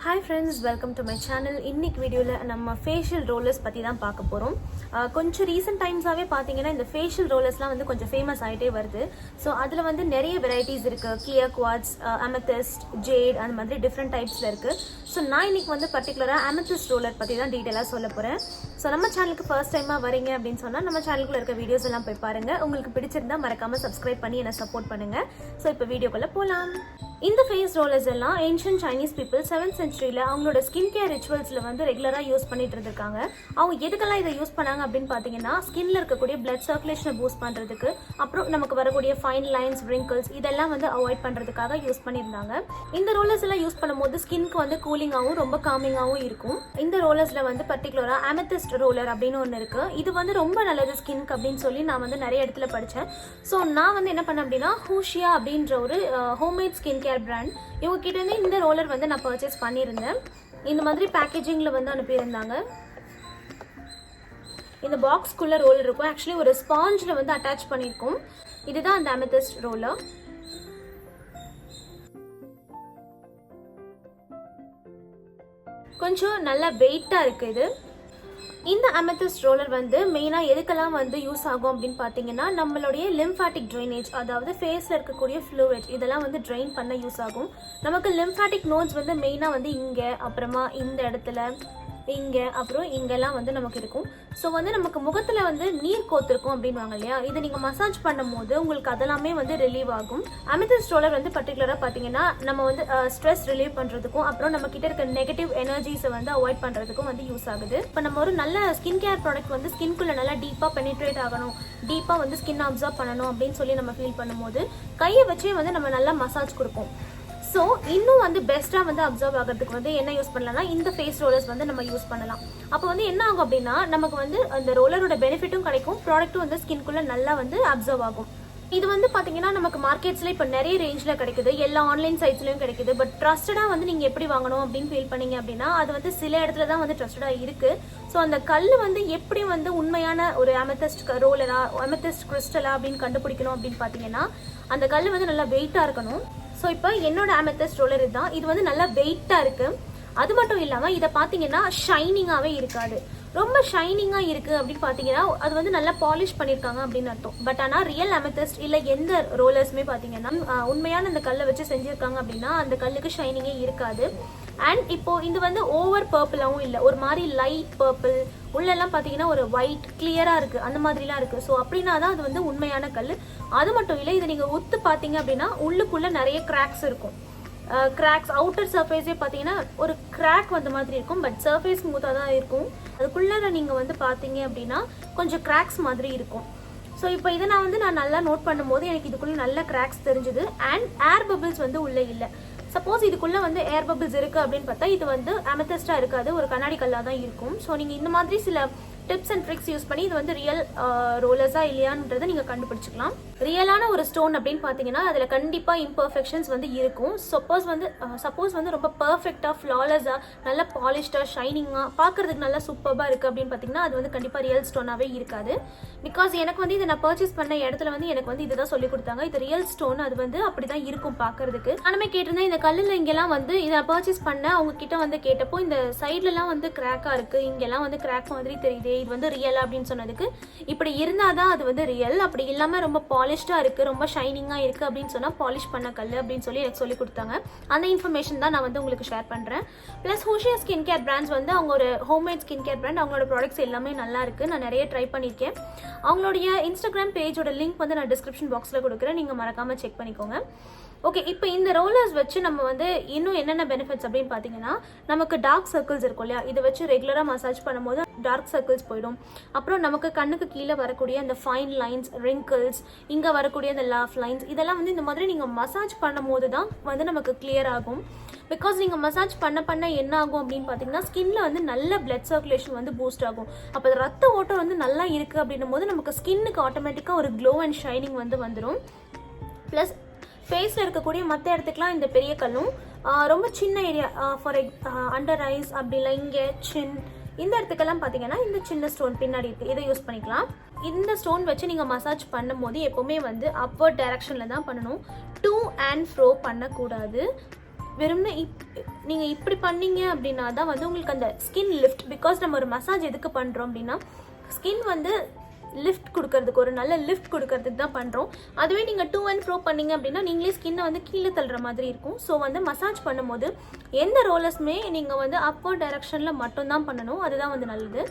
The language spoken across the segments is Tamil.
Hi friends, welcome to my channel. இன்னைக்கு வீடியோல நம்ம ஃபேஷியல் ரோலர்ஸ் பத்தி தான் பார்க்க போறோம். கொஞ்சம் ரீசன்ட் டைம்ஸாவே பாத்தீங்கன்னா இந்த ஃபேஷியல் ரோலர்ஸ்லாம் வந்து கொஞ்சம் ஃபேமஸ் ஆயிட்டே வருது. ஸோ அதுல வந்து நிறைய வெரைட்டிஸ் இருக்கு. கிளியர் குவார்ட்ஸ், அமெத்திஸ்ட், ஜேட் அந்த மாதிரி டிஃப்ரெண்ட் டைப்ஸ்ல இருக்கு. ஸோ நான் இன்னைக்கு வந்து பர்டிகுலரா அமெத்திஸ்ட் ரோலர் பத்தி தான் டீடைலா சொல்ல போறேன். ஸோ நம்ம சேனலுக்கு ஃபர்ஸ்ட் டைமா வரீங்க அப்படின்னு சொன்னா நம்ம சேனலுக்குள்ள இருக்க வீடியோஸ் எல்லாம் போய் பாருங்க. உங்களுக்கு பிடிச்சிருந்தா மறக்காம சப்ஸ்கிரைப் பண்ணி என்ன சப்போர்ட் பண்ணுங்க. ஸோ இப்போ வீடியோக்குள்ள போலாம். இந்த ஃபேஸ் ரோலர்ஸ் எல்லாம் ஏன்ஷியன்ட் சைனீஸ் பீப்புள் 7th சென்ச்சுரியில் அவங்களோட ஸ்கின் கேர் ரிச்சுவல்ஸில் வந்து ரெகுலராக யூஸ் பண்ணிட்டு இருந்திருக்காங்க. அவங்க எதுக்கெல்லாம் இதை யூஸ் பண்ணாங்க அப்படின்னு பார்த்தீங்கன்னா, ஸ்கின்ல இருக்கக்கூடிய பிளட் சர்க்குலேஷனை பூஸ்ட் பண்ணுறதுக்கு, அப்புறம் நமக்கு வரக்கூடிய ஃபைன் லைன்ஸ், wrinkles இதெல்லாம் வந்து அவாய்ட் பண்ணுறதுக்காக யூஸ் பண்ணியிருந்தாங்க. இந்த ரோலர்ஸ் எல்லாம் யூஸ் பண்ணும்போது ஸ்கின்க்கு வந்து கூலிங்காகவும் ரொம்ப காமிங்காகவும் இருக்கும். இந்த ரோலர்ஸில் வந்து பர்டிகுலராக அமெத்திஸ்ட் ரோலர் அப்படின்னு ஒன்று இருக்குது. இது வந்து ரொம்ப நல்லது ஸ்கின்க்கு அப்படின்னு சொல்லி நான் வந்து நிறைய இடத்துல படித்தேன். ஸோ நான் வந்து என்ன பண்ணேன் அப்படின்னா, ஹூஷியா அப்படின்ற ஒரு ஹோம்மேட் ஸ்கின் கேர் பிராண்ட் இவங்க கிட்ட இருந்து இந்த ரோலர் வந்து நான் பர்ச்சேஸ் பண்ணியிருந்தேன். இந்த மாதிரி பேக்கேஜிங்ல வந்து அனுப்பியிருந்தாங்க. இந்த பாக்ஸ்க்குள்ள ரோலர் இருக்கும். ஆக்சுவலி ஒரு ஸ்பாஞ்சில் வந்து அட்டாச் பண்ணியிருக்கோம். இதுதான் அந்த அமெத்திஸ்ட் ரோலர். கொஞ்சம் நல்லா வெயிட்டா இருக்கு இது. இந்த அமெத்திஸ்ட் ரோலர் வந்து மெயினாக எதுக்கெல்லாம் வந்து யூஸ் ஆகும் அப்படின்னு பார்த்தீங்கன்னா, நம்மளுடைய லிம்ஃபாட்டிக் ட்ரைனேஜ், அதாவது ஃபேஸில் இருக்கக்கூடிய ஃப்ளூயிட் இதெல்லாம் வந்து ட்ரைன் பண்ண யூஸ் ஆகும். நமக்கு லிம்ஃபாட்டிக் நோட்ஸ் வந்து மெயினாக வந்து இங்கே, அப்புறமா இந்த இடத்துல, இங்கே, அப்புறம் இங்கெல்லாம் வந்து நமக்கு இருக்கும். ஸோ வந்து நமக்கு முகத்தில் வந்து நீர் கோத்திருக்கும் அப்படின்வாங்க இல்லையா, இதை நீங்கள் மசாஜ் பண்ணும் போது உங்களுக்கு அதெல்லாமே வந்து ரிலீவ் ஆகும். அமெத்திஸ்ட் ரோலர் வந்து பர்டிகுலராக பார்த்தீங்கன்னா நம்ம வந்து ஸ்ட்ரெஸ் ரிலீவ் பண்ணுறதுக்கும், அப்புறம் நம்ம கிட்ட இருக்க நெகட்டிவ் எனர்ஜிஸை வந்து அவாய்ட் பண்ணுறதுக்கும் வந்து யூஸ் ஆகுது. இப்போ நம்ம ஒரு நல்ல ஸ்கின் கேர் ப்ராடக்ட் வந்து ஸ்கின்குள்ளே நல்லா டீப்பாக பெனிட்ரேட் ஆகணும், டீப்பாக வந்து ஸ்கின் அப்சர்வ் பண்ணணும் அப்படின்னு சொல்லி நம்ம ஃபீல் பண்ணும்போது கையை வச்சே வந்து நம்ம நல்லா மசாஜ் கொடுப்போம். ஸோ இன்னும் வந்து பெஸ்ட்டாக வந்து அப்சர்வ் ஆகிறதுக்கு வந்து என்ன யூஸ் பண்ணலாம்னா, இந்த ஃபேஸ் ரோலர்ஸ் வந்து நம்ம யூஸ் பண்ணலாம். அப்போ வந்து என்ன ஆகும் அப்படின்னா, நமக்கு வந்து அந்த ரோலரோட பெனிஃபிட்டும் கிடைக்கும், ப்ராடக்ட்டும் வந்து ஸ்கின்குள்ளே நல்லா வந்து அப்சர்வ் ஆகும். இது வந்து பார்த்தீங்கன்னா நமக்கு மார்க்கெட்ஸில் இப்போ நிறைய ரேஞ்சில் கிடைக்குது, எல்லா ஆன்லைன் சைட்ஸ்லையும் கிடைக்குது. பட் ட்ரஸ்டடாக வந்து நீங்கள் எப்படி வாங்கணும் அப்படின்னு ஃபீல் பண்ணீங்க அப்படின்னா, அது வந்து சில இடத்துல தான் வந்து ட்ரஸ்டடாக இருக்குது. ஸோ அந்த கல் வந்து எப்படி வந்து உண்மையான ஒரு அமெத்திஸ்ட் ரோலரா, அமெத்திஸ்ட் கிறிஸ்டலா அப்படின்னு கண்டுபிடிக்கணும் அப்படின்னு பார்த்தீங்கன்னா, அந்த கல் வந்து நல்லா வெயிட்டாக இருக்கணும். ஸோ இப்போ என்னோட அமெத்திஸ்ட் ரோலர் இதுதான். இது வந்து நல்லா வெயிட்டாக இருக்குது. அது மட்டும் இல்லாமல் இதை பார்த்தீங்கன்னா ஷைனிங்காகவே இருக்காது. ரொம்ப ஷைனிங்காக இருக்குது அப்படின்னு பார்த்தீங்கன்னா அது வந்து நல்லா பாலிஷ் பண்ணியிருக்காங்க அப்படின்னு அர்த்தம். பட் ஆனால் ரியல் அமெத்திஸ்ட் இல்லை எந்த ரோலர்ஸுமே பார்த்தீங்கன்னா உண்மையான அந்த கல்லை வச்சு செஞ்சுருக்காங்க அப்படின்னா அந்த கல்லுக்கு ஷைனிங்கே இருக்காது. அண்ட் இப்போ இது வந்து ஓவர் பர்பிளாகவும் இல்லை, ஒரு மாதிரி லைட் பர்பிள், உள்ளெல்லாம் பார்த்தீங்கன்னா ஒரு ஒயிட் கிளியராக இருக்குது, அந்த மாதிரிலாம் இருக்குது. ஸோ அப்படின்னா தான் அது வந்து உண்மையான கல். அது மட்டும் இல்லை, இதை நீங்கள் ஒத்து பார்த்தீங்க அப்படின்னா உள்ளுக்குள்ளே நிறைய கிராக்ஸ் இருக்கும். கிராக்ஸ் அவுட்டர் சர்ஃபேஸே பார்த்தீங்கன்னா ஒரு கிராக் வந்த மாதிரி இருக்கும், பட் சர்ஃபேஸ் ஸ்மூத்தாக தான் இருக்கும். அதுக்குள்ளார நீங்கள் வந்து பார்த்தீங்க அப்படின்னா கொஞ்சம் கிராக்ஸ் மாதிரி இருக்கும். ஸோ இப்போ இதை நான் நல்லா நோட் பண்ணும்போது எனக்கு இதுக்குள்ளே நல்ல கிராக்ஸ் தெரிஞ்சுது. அண்ட் ஏர் பபிள்ஸ் வந்து உள்ளே இல்லை. சப்போஸ் இதுக்குள்ளே வந்து ஏர் பபிள்ஸ் இருக்குது அப்படின்னு பார்த்தா இது வந்து அமெத்திஸ்டாக இருக்காது, ஒரு கண்ணாடி கல்லாக தான் இருக்கும். ஸோ நீங்கள் இந்த மாதிரி சில டிப்ஸ் அண்ட் ட்ரிக்ஸ் யூஸ் பண்ணி இது வந்து ரியல் ரோலர்ஸா இல்லையான்றதை நீங்கள் கண்டுபிடிச்சிக்கலாம். ரியலான ஒரு ஸ்டோன் அப்படின்னு பார்த்தீங்கன்னா அதில் கண்டிப்பாக இம்பர்ஃபெக்ஷன்ஸ் வந்து இருக்கும். சப்போஸ் வந்து ரொம்ப பர்ஃபெக்டாக, ஃப்ளாலஸாக, நல்லா பாலிஷ்டாக, ஷைனிங்காக, பார்க்கறதுக்கு நல்லா சூப்பராக இருக்குது அப்படின்னு பார்த்தீங்கன்னா அது வந்து கண்டிப்பாக ரியல் ஸ்டோனாகவே இருக்காது. பிகாஸ் எனக்கு வந்து இதை நான் பர்ச்சேஸ் பண்ண இடத்துல வந்து எனக்கு வந்து இதுதான் சொல்லி கொடுத்தாங்க, இது ரியல் ஸ்டோன், அது வந்து அப்படி தான் இருக்கும் பார்க்கறதுக்கு. நானுமே கேட்டிருந்தேன், இந்த கல்லில் இங்கெல்லாம் வந்து இதை பர்ச்சேஸ் பண்ண அவங்க கிட்ட வந்து கேட்டப்போ இந்த சைட்லலாம் வந்து கிராக்காக இருக்குது, இங்கெல்லாம் வந்து கிராக் மாதிரி தெரியுது, இது வந்து ரியல் அப்படின்னு சொன்னதுக்கு, இப்படி இருந்தாதான் அது வந்து ரியல், அப்படி இல்லாமல் ரொம்ப பாலிஷ்டா இருக்கு, ரொம்ப ஷைனிங்கா இருக்கு அப்படின்னு சொன்னா பாலிஷ் பண்ண கல் அப்படின்னு சொல்லி எனக்கு சொல்லி கொடுத்தாங்க. அந்த இன்ஃபர்மேஷன் தான் நான் வந்து உங்களுக்கு ஷேர் பண்றேன். பிளஸ் ஹூஷியா ஸ்கின் கேர் பிராண்ட்ஸ் வந்து அவங்க ஒரு ஹோம்மேட் ஸ்கின் கேர் பிராண்ட், அவங்களோட ப்ராடக்ட்ஸ் எல்லாமே நல்லா இருக்கு, நான் நிறைய ட்ரை பண்ணியிருக்கேன். அவங்களுடைய இன்ஸ்டாகிராம் பேஜோட லிங்க் வந்து நான் டிஸ்கிரிப்ஷன் பாக்ஸ்ல கொடுக்குறேன், நீங்க மறக்காம செக் பண்ணிக்கோங்க. ஓகே, இப்போ இந்த ரோலர்ஸ் வச்சு நம்ம வந்து இன்னும் என்னென்ன பெனிஃபிட்ஸ் அப்படின்னு பார்த்தீங்கன்னா, நமக்கு டார்க் சர்க்கிள்ஸ் இருக்கும் இல்லையா, இதை வச்சு ரெகுலராக மசாஜ் பண்ணும்போது டார்க் சர்க்கிள்ஸ் போயிடும். அப்புறம் நமக்கு கண்ணுக்கு கீழே வரக்கூடிய அந்த ஃபைன் லைன்ஸ், wrinkles, இங்கே வரக்கூடிய அந்த லாஃப் லைன்ஸ் இதெல்லாம் வந்து இந்த மாதிரி நீங்கள் மசாஜ் பண்ணும் போது தான் வந்து நமக்கு கிளியர் ஆகும். பிகாஸ் நீங்கள் மசாஜ் பண்ண என்ன ஆகும் அப்படின்னு பார்த்தீங்கன்னா, ஸ்கின்ல வந்து நல்ல பிளட் சர்க்குலேஷன் வந்து பூஸ்ட் ஆகும். அப்போ ரத்த ஓட்டம் வந்து நல்லா இருக்குது அப்படின்னும் போது நமக்கு ஸ்கின்னுக்கு ஆட்டோமேட்டிக்காக ஒரு க்ளோ அண்ட் ஷைனிங் வந்து வந்துடும். ப்ளஸ் ஃபேஸில் இருக்கக்கூடிய மற்ற இடத்துக்குலாம் இந்த பெரிய கல்லும், ரொம்ப சின்ன ஏரியா ஃபார் அண்டர் ஐஸ் அப்படி இல்லை இங்கே சின் இந்த இடத்துக்கெல்லாம் பார்த்தீங்கன்னா இந்த சின்ன ஸ்டோன் பின்னாடி இருக்குது, இதை யூஸ் பண்ணிக்கலாம். இந்த ஸ்டோன் வச்சு நீங்கள் மசாஜ் பண்ணும்போது எப்போவுமே வந்து அப்வர்ட் டைரக்ஷனில் தான் பண்ணணும், டூ அண்ட் ஃப்ரோ பண்ணக்கூடாது. வெறும்னே நீங்கள் இப்படி பண்ணீங்க அப்படின்னா தான் வந்து உங்களுக்கு அந்த ஸ்கின் லிஃப்ட். பிகாஸ் நம்ம ஒரு மசாஜ் எதுக்கு பண்ணுறோம் அப்படின்னா ஸ்கின் வந்து லிஃப்ட் கொடுக்கறதுக்கு, ஒரு நல்ல லிஃப்ட் கொடுக்கறதுக்கு தான் பண்ணுறோம். அதுவே நீங்கள் டூ அண்ட் ஃப்ரோ பண்ணீங்க அப்படின்னா நீங்களே ஸ்கின்னை வந்து கீழே தள்ளுற மாதிரி இருக்கும். ஸோ வந்து மசாஜ் பண்ணும்போது எந்த ரோலர்ஸுமே நீங்கள் வந்து அப்பர் டைரக்ஷனில் மட்டும்தான் பண்ணணும். அதுதான் வந்து நல்லது.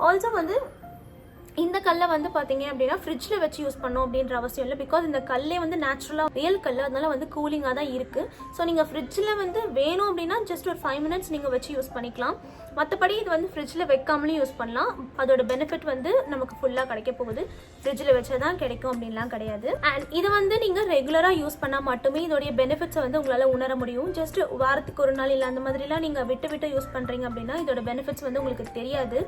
ஆல்சோ வந்து இந்த கல்லை வந்து பார்த்தீங்க அப்படின்னா ஃப்ரிட்ஜில் வச்சு யூஸ் பண்ணோம் அப்படின்ற அவசியம் இல்லை. பிகாஸ் இந்த கல்லே வந்து நேச்சுரலாக ரியல் கல், அதனால வந்து கூலிங்காக தான் இருக்குது. ஸோ நீங்கள் ஃப்ரிட்ஜில் வந்து வேணும் அப்படின்னா ஜஸ்ட் ஒரு 5 minutes நீங்கள் வச்சு யூஸ் பண்ணிக்கலாம். மற்றபடி இது வந்து ஃப்ரிட்ஜில் வைக்காமலும் யூஸ் பண்ணலாம். அதோட பெனிஃபிட் வந்து நமக்கு ஃபுல்லாக கிடைக்க போகுது. ஃப்ரிட்ஜில் வச்சா தான் கிடைக்கும் அப்படின்லாம் கிடையாது. அண்ட் இதை வந்து நீங்கள் ரெகுலராக யூஸ் பண்ணால் மட்டுமே இதோடைய பெனிஃபிட்ஸை வந்து உங்களால் உணர முடியும். ஜஸ்ட் வாரத்துக்கு ஒரு நாள் இல்லை அந்த மாதிரிலாம் நீங்கள் விட்டு யூஸ் பண்ணுறீங்க அப்படின்னா இதோட பெனிஃபிட்ஸ் வந்து உங்களுக்கு தெரியாது.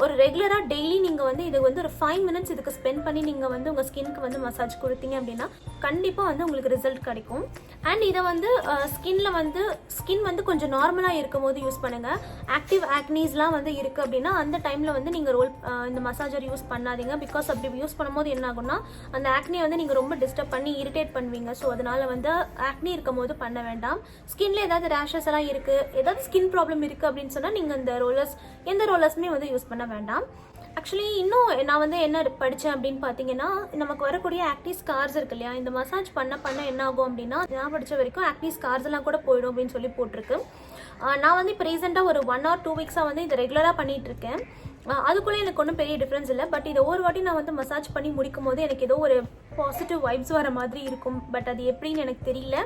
ஒரு ரெகுலராக டெய்லி நீங்கள் வந்து இது வந்து ஒரு 5 minutes இதுக்கு ஸ்பெண்ட் பண்ணி நீங்கள் வந்து உங்கள் ஸ்கின்க்கு வந்து மசாஜ் கொடுத்தீங்க அப்படின்னா கண்டிப்பாக வந்து உங்களுக்கு ரிசல்ட் கிடைக்கும். அண்ட் இதை வந்து ஸ்கின் வந்து கொஞ்சம் நார்மலாக இருக்கும் போது யூஸ் பண்ணுங்கள். ஆக்டிவ் ஆக்னீஸ்லாம் வந்து இருக்குது அப்படின்னா அந்த டைமில் வந்து நீங்கள் இந்த மசாஜர் யூஸ் பண்ணாதீங்க. பிகாஸ் அப்படி யூஸ் பண்ணும்போது என்ன ஆகும்னா அந்த ஆக்னியை வந்து நீங்கள் ரொம்ப டிஸ்டர்ப் பண்ணி இரிட்டேட் பண்ணுவீங்க. ஸோ அதனால் வந்து ஆக்னி இருக்கும் போது பண்ண வேண்டாம். ஸ்கின்ல ஏதாவது ரேஷஸ் எல்லாம் இருக்குது, ஏதாவது ஸ்கின் ப்ராப்ளம் இருக்குது அப்படின்னு சொன்னால் நீங்கள் இந்த எந்த ரோலர்ஸுமே வந்து யூஸ் பண்ண வேண்டாம். ஆக்சுவலி இன்னும் நான் வந்து என்ன படித்தேன் அப்படின்னு பார்த்தீங்கன்னா நமக்கு வரக்கூடிய ஆக்னி ஸ்கார்ஸ் இருக்கு இல்லையா, இந்த மசாஜ் பண்ண என்ன ஆகும் அப்படின்னா நான் படித்த வரைக்கும் ஆக்னி ஸ்கார்ஸ் எல்லாம் கூட போயிடும் அப்படின்னு சொல்லி போட்டிருக்கு. நான் வந்து இப்போ ரீசெண்டாக ஒரு 1 or 2 weeks வந்து இதை ரெகுலராக பண்ணிட்டு இருக்கேன். அதுக்குள்ளே எனக்கு ஒன்றும் பெரிய டிஃப்ரென்ஸ் இல்லை. பட் இதை ஒவ்வொரு வாட்டி நான் வந்து மசாஜ் பண்ணி முடிக்கும் போது எனக்கு ஏதோ ஒரு பாசிட்டிவ் வைப்ஸ் வர மாதிரி இருக்கும். பட் அது எப்படின்னு எனக்கு தெரியல.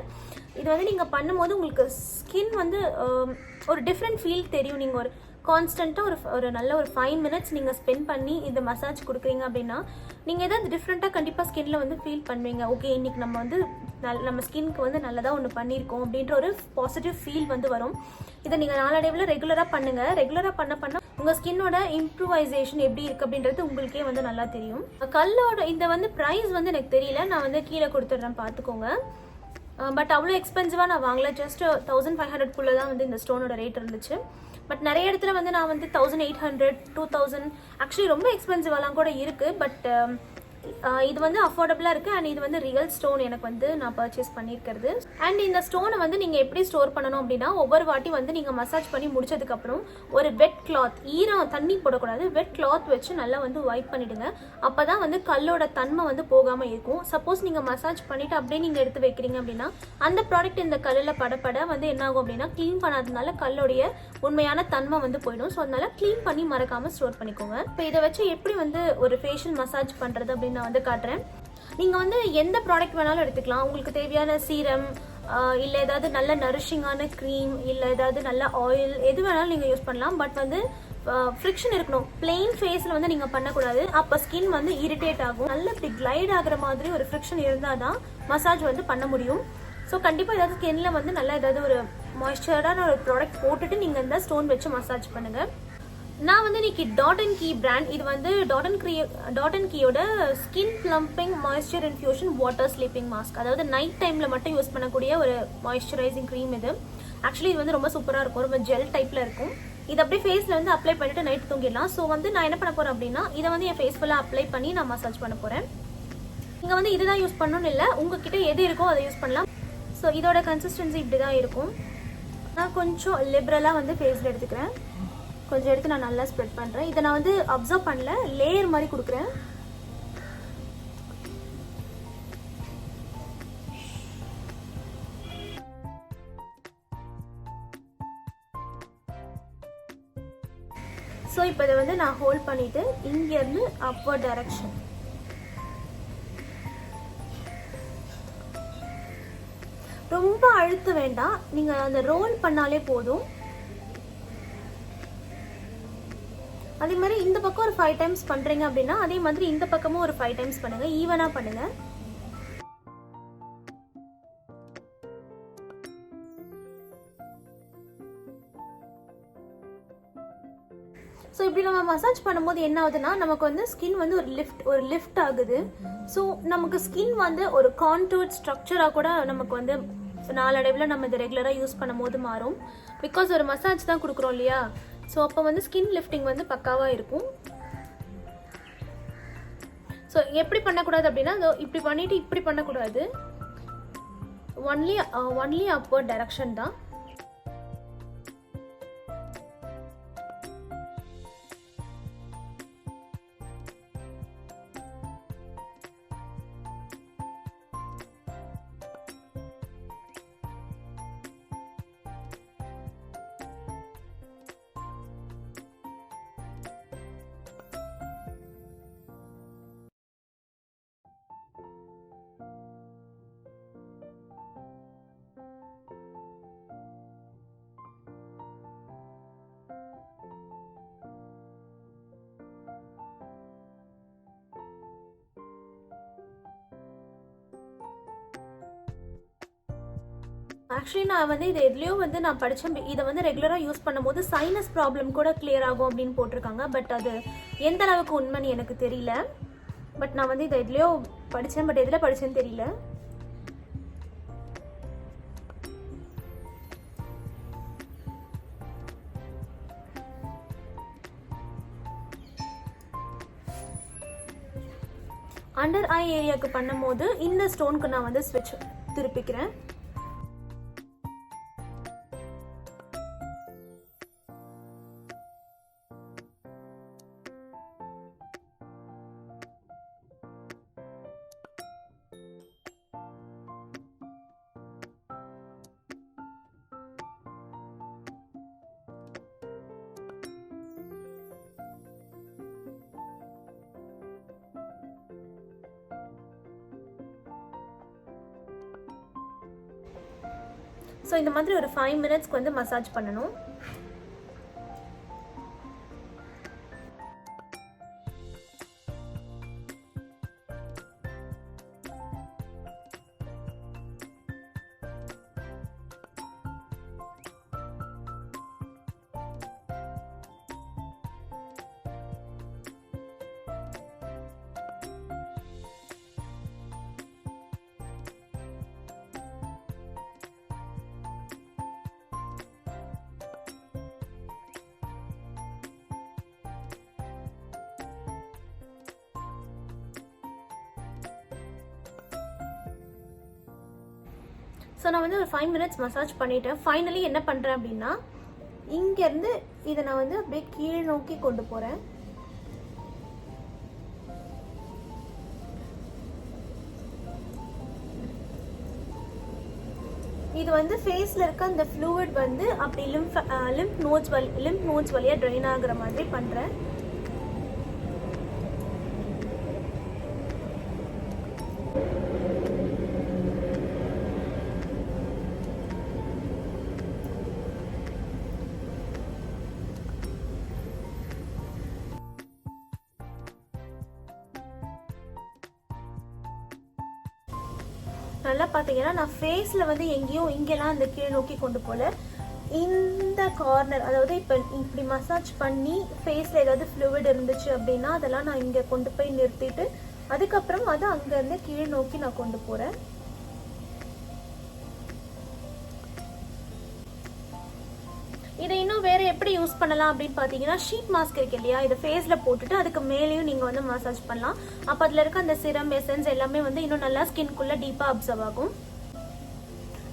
இது வந்து நீங்கள் பண்ணும்போது உங்களுக்கு ஸ்கின் வந்து ஒரு டிஃப்ரெண்ட் ஃபீல் தெரியும். நீங்கள் ஒரு கான்ஸ்டண்ட்டாக ஒரு நல்ல ஒரு 5 minutes நீங்கள் ஸ்பெண்ட் பண்ணி இந்த மசாஜ் கொடுக்குறீங்க அப்படின்னா நீங்கள் ஏதாவது டிஃப்ரெண்ட்டாக கண்டிப்பாக ஸ்கின்ல வந்து ஃபீல் பண்ணுவீங்க. ஓகே, இன்னைக்கு நம்ம வந்து நம்ம ஸ்கின்க்கு வந்து நல்லதாக ஒன்று பண்ணியிருக்கோம் அப்படின்ற ஒரு பாசிட்டிவ் ஃபீல் வந்து வரும். இதை நீங்கள் நாளடைவில் ரெகுலராக பண்ணுங்கள். ரெகுலராக பண்ண உங்கள் ஸ்கின்னோட இம்ப்ரூவைசேஷன் எப்படி இருக்குது அப்படின்றது உங்களுக்கே வந்து நல்லா தெரியும். கல்லோட இந்த வந்து ப்ரைஸ் வந்து எனக்கு தெரியல, நான் வந்து கீழே கொடுத்துட்றேன் பார்த்துக்கோங்க. பட் அவ்வளோ எக்ஸ்பென்சிவாக நான் வாங்கல. ஜஸ்ட் 1500 தான் வந்து இந்த ஸ்டோனோட ரேட் இருந்துச்சு. பட் நிறைய இடத்துல வந்து நான் வந்து 1800, 2000 ஆக்சுவலி ரொம்ப எக்ஸ்பென்சிவாலாம் கூட இருக்குது. பட் இது வந்து அஃபோர்டபுளாக இருக்குது. அண்ட் இது வந்து ரியல் ஸ்டோன் எனக்கு வந்து நான் பர்ச்சேஸ் பண்ணியிருக்கிறது. அண்ட் இந்த ஸ்டோனை வந்து நீங்கள் எப்படி ஸ்டோர் பண்ணணும் அப்படின்னா ஒவ்வொரு வாட்டி வந்து நீங்கள் மசாஜ் பண்ணி முடிச்சதுக்கப்புறம் ஒரு வெட் கிளாத், தண்ணி போடக்கூடாது, வெட் கிளாத் வச்சு நல்லா வந்து வைப் பண்ணிவிடுங்க. அப்போ தான் வந்து கல்லோட தன்மை வந்து போகாமல் இருக்கும். சப்போஸ் நீங்கள் மசாஜ் பண்ணிவிட்டு அப்படியே நீங்கள் எடுத்து வைக்கிறீங்க அப்படின்னா அந்த ப்ராடக்ட் இந்த கல்லில் பட வந்து என்ன ஆகும் அப்படின்னா க்ளீன் பண்ணாததுனால கல்லுடைய உண்மையான தன்மை வந்து போயிடும். ஸோ அதனால க்ளீன் பண்ணி மறக்காமல் ஸ்டோர் பண்ணிக்கோங்க. இப்போ இதை வச்சு எப்படி வந்து ஒரு ஃபேஷியல் மசாஜ் பண்ணுறது அப்படின்னு நான் வந்து காட்டுறேன். நீங்கள் வந்து எந்த ப்ராடக்ட் வேணாலும் எடுத்துக்கலாம். உங்களுக்கு தேவையான சீரம் இல்லை ஏதாவது நல்ல நரிஷிங்கான க்ரீம் இல்லை ஏதாவது நல்ல ஆயில் எது வேணாலும் நீங்கள் யூஸ் பண்ணலாம். பட் வந்து ஃப்ரிக்ஷன் இருக்கணும். பிளெயின் ஃபேஸில் வந்து நீங்கள் பண்ணக்கூடாது. அப்போ ஸ்கின் வந்து இரிட்டேட் ஆகும். நல்ல இப்படி கிளைட் ஆகிற மாதிரி ஒரு ஃப்ரிக்ஷன் இருந்தால் தான் மசாஜ் வந்து பண்ண முடியும். ஸோ கண்டிப்பாக ஏதாவது ஸ்கின்ல வந்து நல்லா ஏதாவது ஒரு மாய்ஸ்சரான ஒரு ப்ராடக்ட் போட்டுட்டு நீங்கள் இந்த ஸ்டோன் வச்சு மசாஜ் பண்ணுங்கள். நான் வந்து இன்னைக்கு டாட் அண்ட் கீ பிராண்ட், இது வந்து டாட் அண்ட் கீயோட skin plumping moisture infusion water sleeping mask, அதாவது நைட் டைமில் மட்டும் யூஸ் பண்ணக்கூடிய ஒரு மாய்ஸ்சரைசிங் க்ரீம். இது ஆக்சுவலி இது வந்து ரொம்ப சூப்பராக இருக்கும், ரொம்ப ஜெல் டைப்பில் இருக்கும். இது அப்படியே ஃபேஸில் வந்து அப்ளை பண்ணிட்டு நைட் தூங்கிடலாம். ஸோ வந்து நான் என்ன பண்ண போகிறேன் அப்படின்னா இதை வந்து என் ஃபேஸ் ஃபுல்லாக அப்ளை பண்ணி நான் மசாஜ் பண்ண போகிறேன். நீங்கள் வந்து இதுதான் யூஸ் பண்ணணும்னு இல்லை, உங்ககிட்ட எது இருக்கோ அதை யூஸ் பண்ணலாம். ஸோ இதோட கன்சிஸ்டன்சி இப்படி தான் இருக்கும். நான் கொஞ்சம் லிபரலாக வந்து ஃபேஸில் எடுத்துக்கிறேன். கொஞ்சம் எடுத்து நான் நல்லா ஸ்ப்ரெட் பண்ணுறேன். இதை நான் வந்து அப்சர்வ் பண்ணல, லேயர் மாதிரி கொடுக்குறேன். ஸோ இப்போ இதை வந்து நான் ஹோல்ட் பண்ணிவிட்டு இங்கேருந்து அப்வர்ட் டைரக்ஷன் ரொம்ப அழுத்த வேண்டாம், நீங்கள் அந்த ரோல் பண்ணாலே போதும். அதே மாதிரி இந்த பக்கம் ஒரு 5 times பண்ணுறீங்க அப்படின்னா அதே மாதிரி இந்த பக்கமும் ஒரு 5 times பண்ணுங்க, ஈவனாக பண்ணுங்க. ஸோ இப்படி நம்ம மசாஜ் பண்ணும்போது என்ன ஆகுதுன்னா நமக்கு வந்து ஸ்கின் வந்து ஒரு லிஃப்ட் ஆகுது. ஸோ நமக்கு ஸ்கின் வந்து ஒரு கான்டூர் ஸ்ட்ரக்சராக கூட நமக்கு வந்து நாளடைவில் நம்ம இதை ரெகுலராக யூஸ் பண்ணும் போது மாறும். பிகாஸ் ஒரு மசாஜ் தான் கொடுக்குறோம் இல்லையா, ஸோ அப்போ வந்து ஸ்கின் லிஃப்டிங் வந்து பக்காவாக இருக்கும். ஸோ எப்படி பண்ணக்கூடாது அப்படின்னா இப்படி பண்ணிவிட்டு இப்படி பண்ணக்கூடாது, ஒன்லி upward டைரக்ஷன் தான். ஆக்சுவலி நான் வந்து இது எதுலேயோ வந்து நான் படித்தேன், இதை வந்து ரெகுலராக யூஸ் பண்ணும்போது சைனஸ் ப்ராப்ளம் கூட கிளியர் ஆகும் அப்படின்னு போட்டிருக்காங்க. பட் அது எந்த அளவுக்கு உண்மைன்னு எனக்கு தெரியல. பட் நான் வந்து இதை எதுலேயோ படித்தேன், பட் எதில் படித்தேன்னு தெரியல. அண்டர் ஐ ஏரியாவுக்கு பண்ணும்போது இந்த ஸ்டோனுக்கு நான் வந்து ஸ்விட்ச் திருப்பிக்கிறேன். ஸோ இந்த மாதிரி ஒரு 5 மினிட்ஸ்க்கு வந்து மசாஜ் பண்ணணும். ஸோ நான் வந்து ஒரு 5 மினிட்ஸ் மசாஜ் பண்ணிவிட்டேன். ஃபைனலி என்ன பண்ணுறேன் அப்படின்னா, இங்கேருந்து இதை நான் வந்து அப்படியே கீழ் நோக்கி கொண்டு போகிறேன். இது வந்து ஃபேஸில் இருக்க அந்த ஃப்ளூயிட் வந்து அப்படி லிம்ப் நோட்ஸ் வழியாக ட்ரைன் ஆகுற மாதிரி பண்ணுறேன். நல்லா பார்த்தீங்கன்னா நான் ஃபேஸில் வந்து எங்கேயும் இங்கெல்லாம் அந்த கீழ் நோக்கி கொண்டு போகல. இந்த கார்னர், அதாவது இப்போ இப்படி மசாஜ் பண்ணி ஃபேஸில் ஏதாவது ஃப்ளூயிட் இருந்துச்சு அப்படின்னா அதெல்லாம் நான் இங்கே கொண்டு போய் நிறுத்திட்டு அதுக்கப்புறம் அதை அங்கேருந்து கீழ் நோக்கி நான் கொண்டு போகிறேன். இதை இன்னும் வேறு எப்படி யூஸ் பண்ணலாம் அப்படின்னு பார்த்தீங்கன்னா, ஷீட் மாஸ்க் இருக்கு இல்லையா, இதை ஃபேஸில் போட்டுட்டு அதுக்கு மேலேயும் நீங்கள் வந்து மசாஜ் பண்ணலாம். அப்போ அதில் இருக்க அந்த சிரம் எசன்ஸ் எல்லாமே வந்து இன்னும் நல்லா ஸ்கின்குள்ளே டீப்பாக அப்சர்வ் ஆகும்.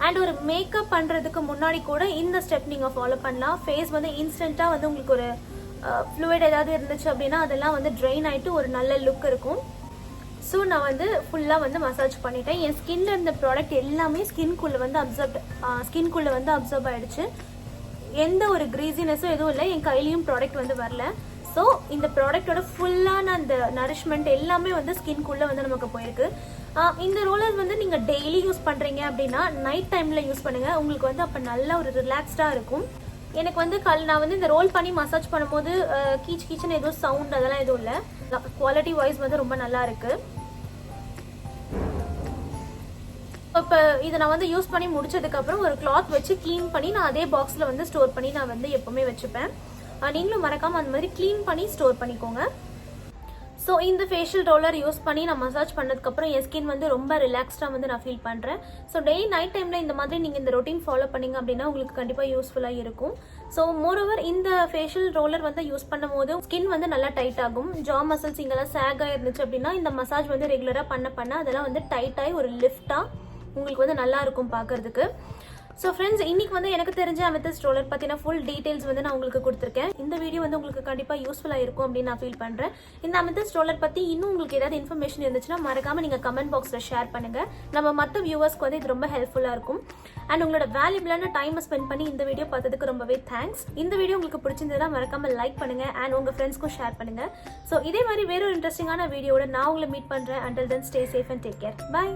அண்ட் ஒரு மேக்கப் பண்ணுறதுக்கு முன்னாடி கூட இந்த ஸ்டெப் நீங்கள் ஃபாலோ பண்ணலாம். ஃபேஸ் வந்து இன்ஸ்டண்ட்டாக வந்து உங்களுக்கு ஒரு ஃப்ளூயிட் ஏதாவது இருந்துச்சு அப்படின்னா அதெல்லாம் வந்து ட்ரெயின் ஆகிட்டு ஒரு நல்ல லுக் இருக்கும். ஸோ நான் வந்து ஃபுல்லாக வந்து மசாஜ் பண்ணிட்டேன். என் ஸ்கின்ல இருந்த ப்ராடக்ட் எல்லாமே ஸ்கின்குள்ளே வந்து அப்சர்வ் ஆகிடுச்சு. எந்த ஒரு கிரீசினஸும் எதுவும் இல்லை, என் கையிலையும் ப்ராடக்ட் வந்து வரல. ஸோ இந்த ப்ராடக்டோட ஃபுல்லான அந்த நரிஷ்மெண்ட் எல்லாமே வந்து ஸ்கின்குள்ளே வந்து நமக்கு போயிருக்கு. இந்த ரோலர் வந்து நீங்கள் டெய்லி யூஸ் பண்ணுறீங்க அப்படின்னா நைட் டைமில் யூஸ் பண்ணுங்கள். உங்களுக்கு வந்து அப்போ நல்ல ஒரு ரிலாக்ஸ்டாக இருக்கும். எனக்கு வந்து நான் வந்து இந்த ரோல் பண்ணி மசாஜ் பண்ணும்போது கீச்சுன்னு எதுவும் சவுண்ட் அதெல்லாம் எதுவும் இல்லை. குவாலிட்டி வைஸ் வந்து ரொம்ப நல்லா இருக்குது. இப்போ இதை நான் வந்து யூஸ் பண்ணி முடிச்சதுக்கப்புறம் ஒரு கிளாத் வச்சு க்ளீன் பண்ணி நான் அதே பாக்ஸில் வந்து ஸ்டோர் பண்ணி நான் வந்து எப்போவுமே வச்சுப்பேன். நீங்களும் மறக்காமல் அந்த மாதிரி க்ளீன் பண்ணி ஸ்டோர் பண்ணிக்கோங்க. ஸோ இந்த ஃபேஷியல் ரோலர் யூஸ் பண்ணி நான் மசாஜ் பண்ணதுக்கப்புறம் என் ஸ்கின் வந்து ரொம்ப ரிலாக்ஸ்டாக வந்து நான் ஃபீல் பண்ணுறேன். ஸோ டெய்லி நைட் டைமில் இந்த மாதிரி நீங்கள் இந்த ரொட்டீன் ஃபாலோ பண்ணிங்க அப்படின்னா உங்களுக்கு கண்டிப்பாக யூஸ்ஃபுல்லாக இருக்கும். ஸோ மோரோவர் இந்த ஃபேஷியல் ரோலர் வந்து யூஸ் பண்ணும் போது ஸ்கின் வந்து நல்லா டைட் ஆகும். ஜா மசில்ஸ் இங்கெல்லாம் சேக் ஆகிருந்துச்சு அப்படின்னா இந்த மசாஜ் வந்து ரெகுலராக பண்ண அதெல்லாம் வந்து டைட் ஆகி ஒரு லிஃப்டாக உங்களுக்கு வந்து நல்லா இருக்கும் பார்க்கறதுக்கு. ஸோ ஃப்ரெண்ட்ஸ், இன்னைக்கு வந்து எனக்கு தெரிஞ்ச அமெத்திஸ்ட் ரோலர் பற்றின ஃபுல் டீடைல்ஸ் வந்து நான் உங்களுக்கு கொடுத்துருக்கேன். இந்த வீடியோ வந்து உங்களுக்கு கண்டிப்பாக யூஸ்ஃபுல்லாக இருக்கும் அப்படின்னு நான் ஃபீல் பண்ணுறேன். இந்த அமெத்திஸ்ட் ரோலர் பற்றி இன்னும் உங்களுக்கு ஏதாவது இன்ஃபர்மேஷன் இருந்துச்சுன்னா மறக்காமல் நீங்கள் கமெண்ட் பாக்ஸில் ஷேர் பண்ணுங்கள். நம்ம மற்ற வியூவர்ஸ்க்கு வந்து இது ரொம்ப ஹெல்ப்ஃபுல்லாக இருக்கும். அண்ட் உங்களோட வேல்யூபிளான டைமை ஸ்பெண்ட் பண்ணி இந்த வீடியோ பார்த்ததுக்கு ரொம்பவே தேங்க்ஸ். இந்த வீடியோ உங்களுக்கு பிடிச்சிருந்ததுன்னா மறக்காமல் லைக் பண்ணுங்கள் அண்ட் உங்கள் ஃப்ரெண்ட்ஸ்க்கும் ஷேர் பண்ணுங்கள். ஸோ இதே மாதிரி வேற ஒரு இன்ட்ரெஸ்டிங்கான வீடியோட நான் உங்களை மீட் பண்ணுறேன். Until then, stay safe and take care. Bye.